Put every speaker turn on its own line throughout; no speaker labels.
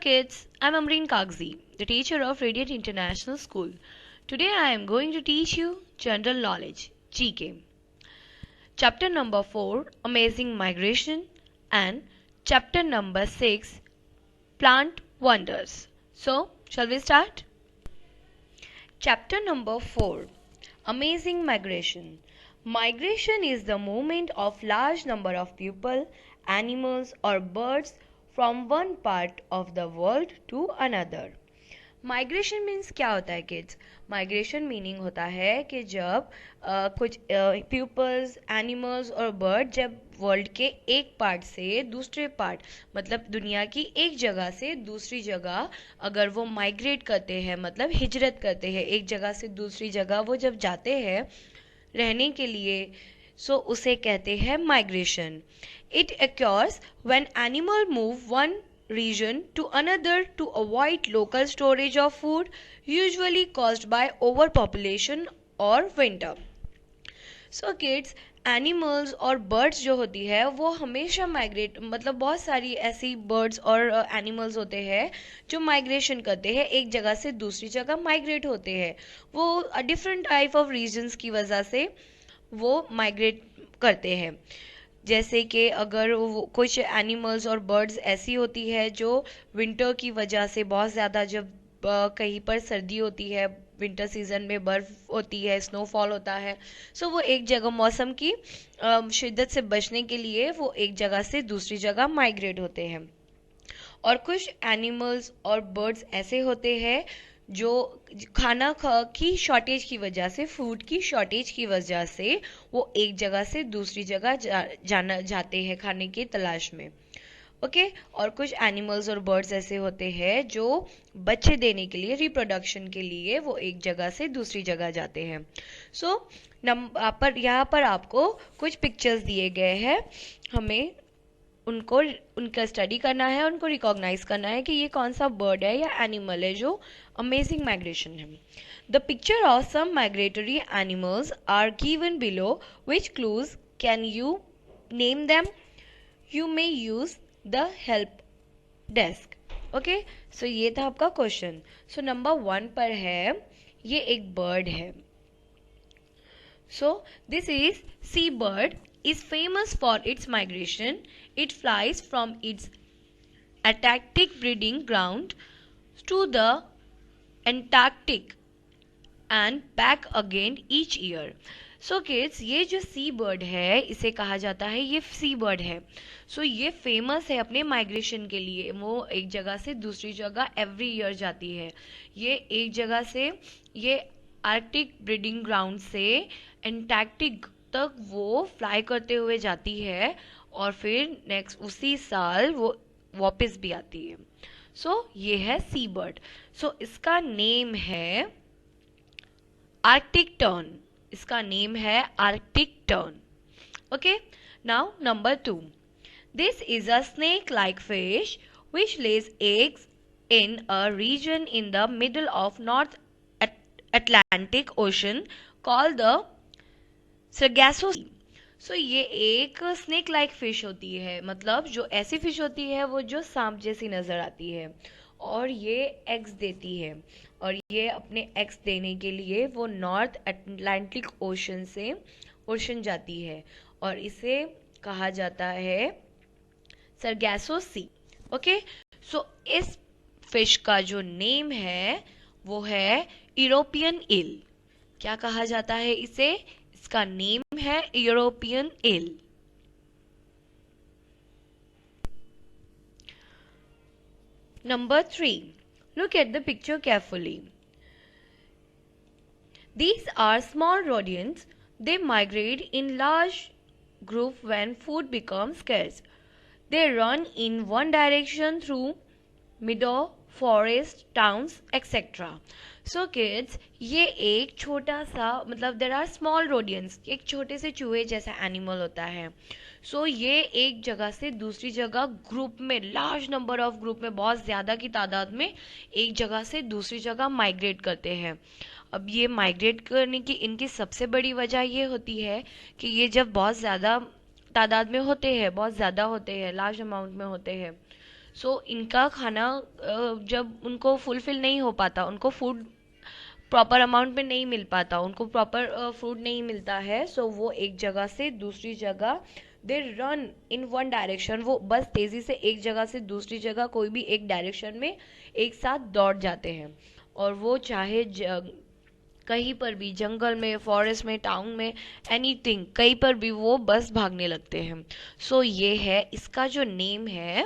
kids, I'm Amreen Kagzi, the teacher of Radiant International School. Today I am going to teach you General Knowledge, GK. Chapter number 4, Amazing Migration, and chapter number 6, Plant Wonders. So, shall we start? Chapter number 4, Amazing Migration. Migration is the movement of large number of people, animals or birds from one part of the world to another. Migration means क्या होता है kids? Migration meaning होता है कि जब कुछ peoples, animals और bird जब वर्ल्ड के एक पार्ट से दूसरे पार्ट मतलब दुनिया की एक जगह से दूसरी जगह अगर वो माइग्रेट करते हैं मतलब हिजरत करते हैं एक जगह से दूसरी जगह वो जब जाते हैं रहने के लिए सो उसे कहते हैं migration. It occurs when animal move one region to another to avoid local storage of food, usually caused by overpopulation or winter. So kids, animals और बर्ड्स जो होती है वो हमेशा माइग्रेट मतलब बहुत सारी ऐसी बर्ड्स और एनिमल्स होते हैं जो माइग्रेशन करते हैं एक जगह से दूसरी जगह माइग्रेट होते हैं. वो डिफरेंट टाइप ऑफ रीजन्स की वजह से वो माइग्रेट करते हैं. जैसे कि अगर कुछ एनिमल्स और बर्ड्स ऐसी होती है जो विंटर की वजह से बहुत ज़्यादा जब कहीं पर सर्दी होती है विंटर सीजन में बर्फ़ होती है स्नोफॉल होता है सो वो एक जगह मौसम की शिद्दत से बचने के लिए वो एक जगह से दूसरी जगह माइग्रेट होते हैं. और कुछ एनिमल्स और बर्ड्स ऐसे होते हैं जो खाना की शॉर्टेज की वजह से फूड की शॉर्टेज की वजह से वो एक जगह से दूसरी जगह जाते हैं खाने की तलाश में. ओके और कुछ एनिमल्स और बर्ड्स ऐसे होते हैं जो बच्चे देने के लिए रिप्रोडक्शन के लिए वो एक जगह से दूसरी जगह जाते हैं. सो यहाँ पर आपको कुछ पिक्चर्स दिए गए हैं. हमें उनका स्टडी करना है उनको रिकॉग्नाइज करना है कि ये कौन सा बर्ड है या एनिमल है जो अमेजिंग माइग्रेशन है. The picture of some migratory animals are given below which clues can you name them. You may use the help desk. Okay so ये था आपका क्वेश्चन. सो नंबर 1 पर है ये एक बर्ड है. So this is sea bird is famous for its migration. It flies from its Antarctic breeding ground to the Antarctic and back again each year. So kids, ये जो सी bird है इसे कहा जाता है ये सी बर्ड है. सो ये फेमस है अपने माइग्रेशन के लिए. वो एक जगह से दूसरी जगह एवरी ईयर जाती है. ये एक जगह से ये आर्कटिक ब्रीडिंग ग्राउंड से एंटार्क्टिक तक वो फ्लाई करते हुए जाती है और फिर नेक्स्ट उसी साल वो वापस भी आती है. सो ये है सी बर्ड. सो इसका नेम है आर्कटिक टर्न. इसका नेम है Arctic tern. Okay now number 2. This is a snake like fish which lays eggs in a region in the middle of North Atlantic Ocean called the Sargasso. So ये एक snake like fish होती है मतलब जो ऐसी fish होती है वो जो सांप जैसी नज़र आती है और ये एग्स देती है और ये अपने एग्स देने के लिए वो नॉर्थ अटलांटिक ओशन जाती है और इसे कहा जाता है सरगैसो सी. ओके सो इस फिश का जो नेम है वो है यूरोपियन ईल. क्या कहा जाता है इसे? इसका नेम है European eel. Number 3. Look at the picture carefully. These are small rodents. They migrate in large group when food becomes scarce. They run in one direction through meadow, forest, towns, etc. So kids ये एक छोटा सा मतलब there are small रोडियंस एक छोटे से चूहे जैसा एनिमल होता है. सो ये एक जगह से दूसरी जगह ग्रुप में लार्ज नंबर ऑफ ग्रुप में बहुत ज़्यादा की तादाद में एक जगह से दूसरी जगह माइग्रेट करते हैं. अब ये माइग्रेट करने की इनकी सबसे बड़ी वजह ये होती है कि ये जब बहुत ज़्यादा तादाद में होते हैं बहुत ज़्यादा होते हैं लार्ज अमाउंट में होते हैं सो इनका खाना जब उनको फुलफिल नहीं हो पाता, उनको फूड प्रॉपर अमाउंट में नहीं मिल पाता, उनको प्रॉपर फूड नहीं मिलता है, सो वो एक जगह से दूसरी जगह they run in one direction, वो बस तेजी से एक जगह से दूसरी जगह कोई भी एक डायरेक्शन में एक साथ दौड़ जाते हैं। और वो चाहे कहीं पर भी, जंगल में, फॉरेस्ट में, टाउन में, एनीथिंग, कहीं पर भी वो बस भागने लगते हैं। सो ये है, इसका जो नेम है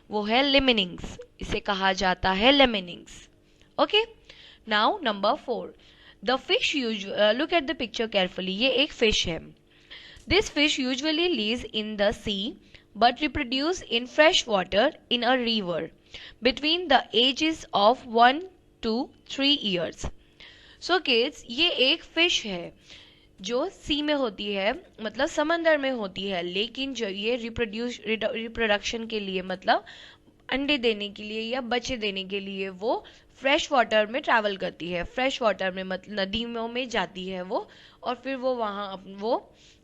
वो है लेमिनिंग्स, इसे कहा जाता है lemmings. Okay, now number 4, the fish look at the picture carefully. ये एक फिश है। This fish usually lives in the sea but reproduce in fresh water in a river between the ages of 1 to 3 years. So kids, ये एक fish है जो सी में होती है, मतलब समंदर में होती है, लेकिन जो ये रिप्रोडक्शन के लिए, मतलब अंडे देने के लिए या बच्चे देने के लिए वो फ्रेश वाटर में ट्रैवल करती है। फ्रेश वाटर में मतलब नदियों में जाती है वो, और फिर वो वहाँ वो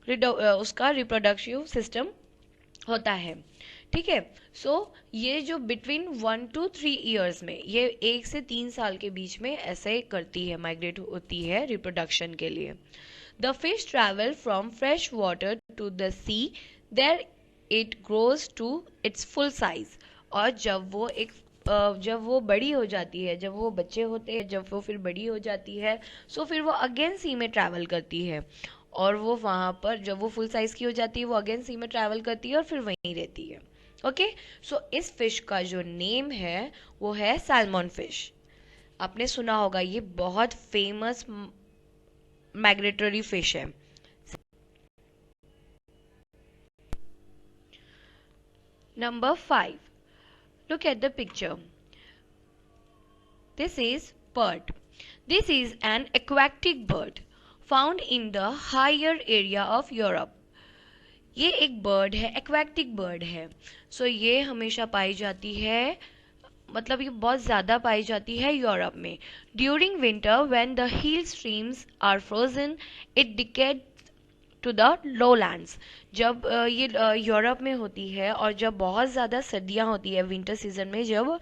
उसका रिप्रोडक्टिव सिस्टम होता है। ठीक है, सो ये जो बिटवीन 1 to 3 ईयर्स में, ये 1 से 3 साल के बीच में ऐसे करती है, माइग्रेट होती है रिप्रोडक्शन के लिए। The fish travel from fresh water to the sea, there it grows to its full size. और जब वो बड़ी हो जाती है, जब वो बच्चे होते हैं, जब वो फिर बड़ी हो जाती है, सो फिर वो अगेन सी में ट्रैवल करती है, और वो वहाँ पर जब वो फुल साइज की हो जाती है, वो अगेन सी में ट्रैवल करती है और फिर वहीं रहती है। ओके, सो इस फिश का जो नेम है वो है सैल्मन फिश। आपने सुना होगा, ये बहुत फेमस माइग्रेटरी फिश है। Number 5, look at the picture. This is bird. This is an aquatic bird found in the higher area of Europe. ये एक बर्ड है, एक्वेटिक बर्ड है। सो ये हमेशा पाई जाती है, मतलब ये बहुत ज़्यादा पाई जाती है यूरोप में। During winter when the hill streams are frozen it डिकेड टू द लोलैंड्स। जब ये यूरोप में होती है, और जब बहुत ज़्यादा सर्दियाँ होती है विंटर सीजन में, जब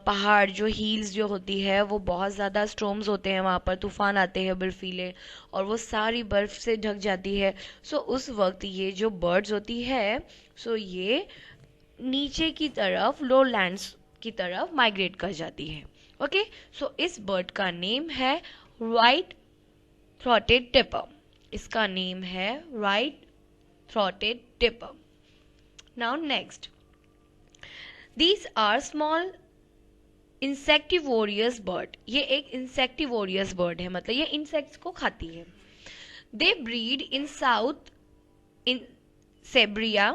पहाड़ जो हील्स जो होती है वो बहुत ज़्यादा स्टॉर्म्स होते हैं, वहाँ पर तूफान आते हैं बर्फीले, और वो सारी बर्फ़ से ढक जाती है। सो उस वक्त ये जो बर्ड्स होती है, सो ये नीचे की तरफ, लोलैंड्स की तरफ माइग्रेट कर जाती है। ओके, सो इस बर्ड का नेम है व्हाइट थ्रॉटेड टिपर। इसका नेम है white throated dipper. Now next, these are small insectivorous bird. ये एक इंसेक्टिवोरियस बर्ड है, मतलब ये इंसेक्ट्स को खाती है। They breed in south in Siberia,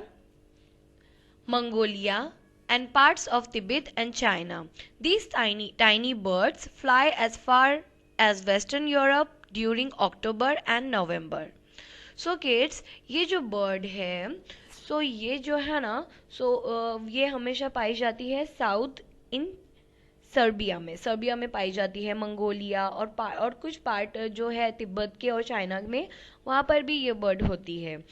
Mongolia and parts of Tibet and China. These tiny birds fly as far as Western Europe during October and November. So kids, ये जो bird है, so ये जो है ना, so ये हमेशा पाई जाती है साउथ इन सर्बिया में, सर्बिया में पाई जाती है, मंगोलिया और कुछ पार्ट जो है तिब्बत के और चाइना में, वहाँ पर भी ये बर्ड होती है।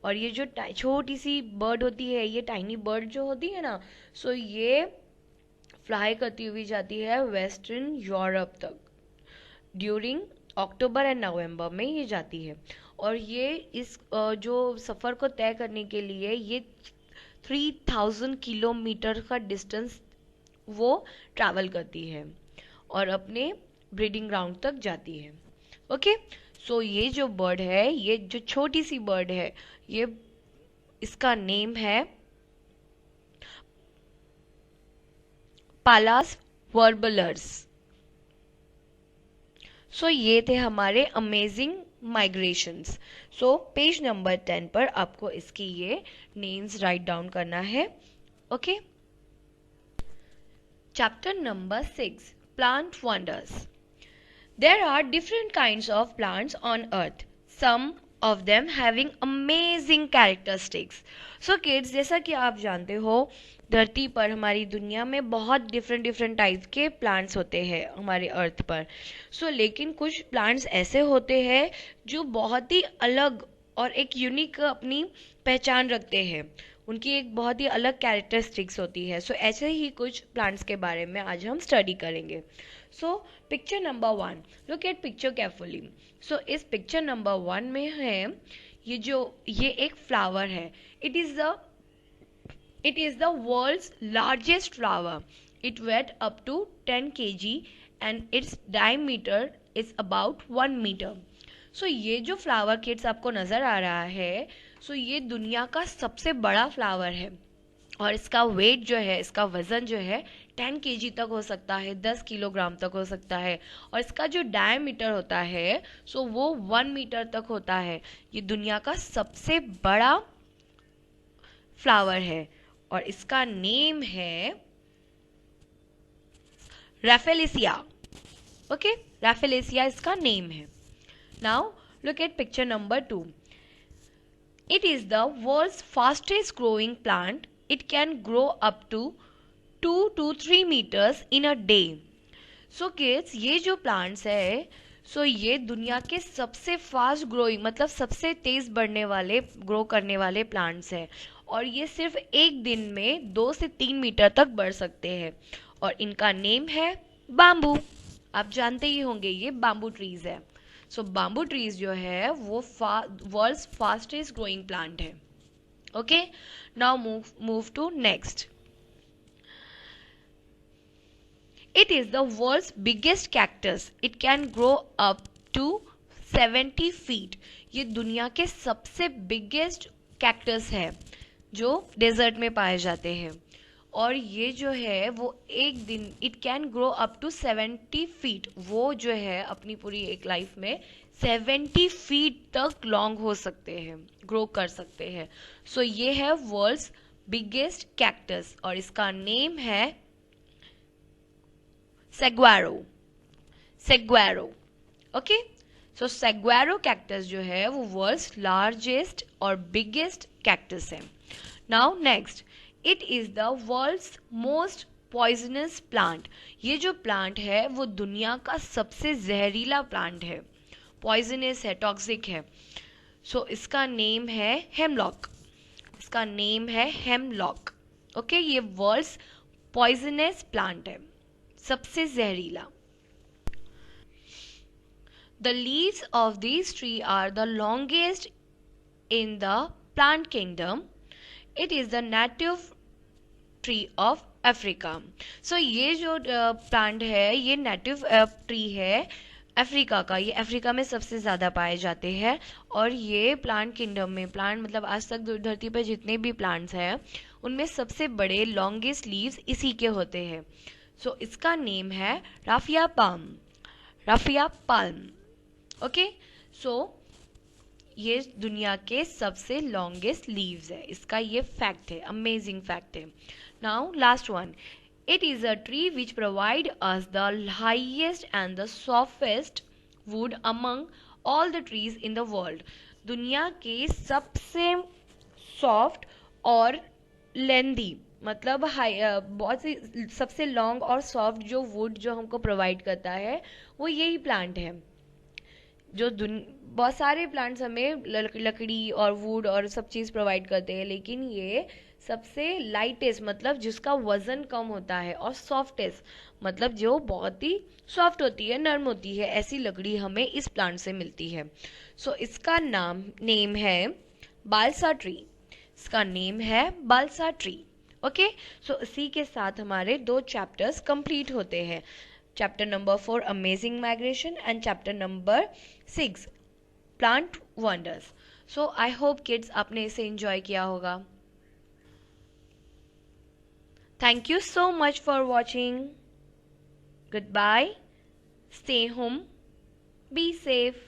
और ये जो छोटी सी बर्ड होती है, ये टाइनी बर्ड जो होती है ना, सो ये फ्लाई करती हुई जाती है वेस्टर्न यूरोप तक। ड्यूरिंग अक्टूबर एंड नवंबर में ये जाती है, और ये इस जो सफ़र को तय करने के लिए ये 3000 किलोमीटर का डिस्टेंस वो ट्रैवल करती है और अपने ब्रीडिंग ग्राउंड तक जाती है। ओके, सो ये जो बर्ड है, ये जो छोटी सी बर्ड है, ये इसका नेम है पालास वर्बलर्स। सो ये थे हमारे amazing migrations. So page number 10 पर आपको इसकी ये नेम्स राइट डाउन करना है। Okay, chapter number 6, plant wonders. There are different kinds of plants on earth, some of them having amazing characteristics. So kids, जैसा कि आप जानते हो, धरती पर, हमारी दुनिया में बहुत डिफरेंट टाइप के प्लांट्स होते हैं हमारे अर्थ पर। लेकिन कुछ प्लांट्स ऐसे होते हैं जो बहुत ही अलग और एक यूनिक अपनी पहचान रखते हैं। उनकी एक बहुत ही अलग कैरेक्टरिस्टिक्स होती है। सो ऐसे ही कुछ प्लांट्स के बारे में आज हम स्टडी करेंगे। So picture number 1, look at picture carefully. So इस पिक्चर नंबर 1 में है ये एक फ्लावर है। It is the world's largest flower. It weighed up to 10 kg and its diameter is about 1 meter. So ये जो फ्लावर किड्स आपको नज़र आ रहा है, सो ये दुनिया का सबसे बड़ा फ्लावर है और इसका वेट जो है, इसका वज़न जो है 10 केजी तक हो सकता है, 10 किलोग्राम तक हो सकता है। और इसका जो डायमीटर होता है सो वो 1 मीटर तक होता है। ये दुनिया का सबसे बड़ा फ्लावर है और इसका नेम है रैफेलिसिया। ओके, रैफेलिसिया इसका नेम है। Now look at picture number 2। It is the world's fastest growing plant. It can grow up to 2 to 3 meters in a day. So kids, ये जो plants है सो ये दुनिया के सबसे फास्ट ग्रोइंग मतलब सबसे तेज बढ़ने वाले ग्रो करने वाले प्लांट्स हैं और ये सिर्फ एक दिन में 2 से 3 मीटर तक बढ़ सकते हैं और इनका नेम है बाम्बू। आप जानते ही होंगे ये बाम्बू ट्रीज है। सो बाम्बू ट्रीज जो है वो वर्ल्ड्स फास्टेस्ट ग्रोइंग प्लांट है। Okay, now move to next. It is the world's biggest cactus. It can grow up to 70 feet. ये दुनिया के सबसे बिगेस्ट कैक्टस है जो डेजर्ट में पाए जाते हैं और ये जो है वो एक दिन it can grow up to 70 feet. वो जो है अपनी पूरी एक लाइफ में 70 फीट तक लॉन्ग हो सकते हैं, ग्रो कर सकते हैं। सो ये है वर्ल्ड्स बिगेस्ट कैक्टस और इसका नेम है सेग्वारो। ओके, सो सेग्वारो कैक्टस जो है वो वर्ल्ड्स लार्जेस्ट और बिगेस्ट कैक्टस है। Now next, it is the world's most poisonous plant. ये जो प्लांट है वो दुनिया का सबसे जहरीला प्लांट है, पॉइजनस है, टॉक्सिक है। सो इसका नेम है हेमलॉक। इसका नेम है हेमलॉक। ओके, ये वर्ल्ड्स पॉइजनस प्लांट है, सबसे जहरीला। The leaves of this tree are the longest in the plant kingdom. It is the native tree of Africa. So ये जो प्लांट है ये नेटिव ट्री है अफ्रीका का। ये अफ्रीका में सबसे ज़्यादा पाए जाते हैं और ये प्लांट किंगडम में प्लांट मतलब आज तक धरती पर जितने भी प्लांट्स हैं उनमें सबसे बड़े लॉन्गेस्ट लीव्स इसी के होते हैं। सो इसका नेम है राफिया पाल्म। ओके, सो ये दुनिया के सबसे लॉन्गेस्ट लीव्स है। इसका ये फैक्ट है, अमेजिंग फैक्ट है। Now last one, it is a tree which provide us the highest and the softest would among all the trees in the world. दुनिया के सबसे सॉफ्ट और लेंदी मतलब बहुत सी सबसे लॉन्ग और सॉफ्ट जो वुड जो हमको प्रोवाइड करता है वो यही प्लांट है। जो बहुत सारे प्लांट्स हमें लकड़ी और वुड और सब चीज़ प्रोवाइड करते हैं लेकिन ये सबसे लाइटेस्ट मतलब जिसका वज़न कम होता है और सॉफ्टेस्ट मतलब जो बहुत ही सॉफ्ट होती है, नर्म होती है, ऐसी लकड़ी हमें इस प्लांट से मिलती है। सो इसका नेम है बालसा ट्री। इसका नेम है बालसा ट्री। ओके, सो इसी के साथ हमारे 2 चैप्टर्स कंप्लीट होते हैं। Chapter number 4 amazing migration and chapter number 6 plant wonders. So I hope kids आपने इसे एंजॉय किया होगा। Thank you so much for watching. Good bye, stay home, be safe.